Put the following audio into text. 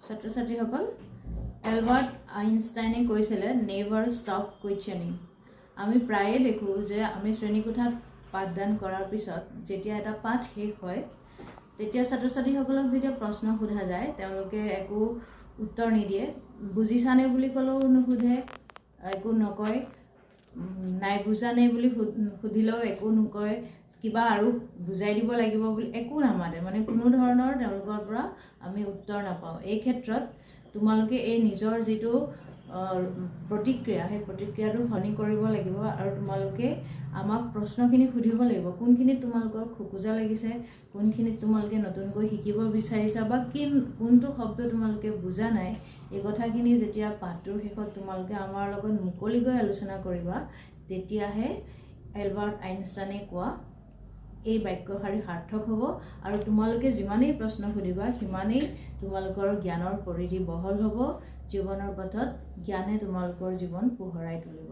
ছাত্ৰ ছাত্ৰীসকল, এলবাৰ্ট আইনষ্টাইনে কৈছিলে নেভাৰ ষ্টপ কুৱেশ্যনিং। আমি প্ৰায়ে দেখোঁ যে আমি শ্ৰেণীকোঠাত পাঠদান কৰাৰ পিছত যেতিয়া এটা পাঠ শেষ হয় তেতিয়া ছাত্ৰ ছাত্ৰীসকলক যেতিয়া প্ৰশ্ন সোধা যায় তেওঁলোকে একো উত্তৰ নিদিয়ে, বুজিছানে বুলি ক'লেও নুসুধে, একো নকয়, নাই বুজানে বুলি সুধিলেও একো নকয়, কিবা আৰু বুজাই দিব লাগিব বুলি একো নামাতে, মানে কোনো ধৰণৰ তেওঁলোকৰ পৰা আমি উত্তৰ নাপাওঁ। এই ক্ষেত্ৰত তোমালোকে এই নিজৰ যিটো প্ৰতিক্ৰিয়া সেই প্ৰতিক্ৰিয়াটো সলনি কৰিব লাগিব আৰু তোমালোকে আমাক প্ৰশ্নখিনি সুধিব লাগিব, কোনখিনিত তোমালোকৰ খোকোজা লাগিছে, কোনখিনিত তোমালোকে নতুনকৈ শিকিব বিচাৰিছা বা কোনটো শব্দ তোমালোকে বুজা নাই। এই কথাখিনি যেতিয়া পাঠটোৰ শেষত তোমালোকে আমাৰ লগত মুকলিকৈ আলোচনা কৰিবা তেতিয়াহে এলবাৰ্ট আইনষ্টাইনে কোৱা এই বাক্যশাৰী সাৰ্থক হ'ব আৰু তোমালোকে যিমানেই প্ৰশ্ন সুধিবা সিমানেই তোমালোকৰ জ্ঞানৰ পৰিধি বহল হ'ব, জীৱনৰ পথত জ্ঞানে তোমালোকৰ জীৱন পোহৰাই তুলিব।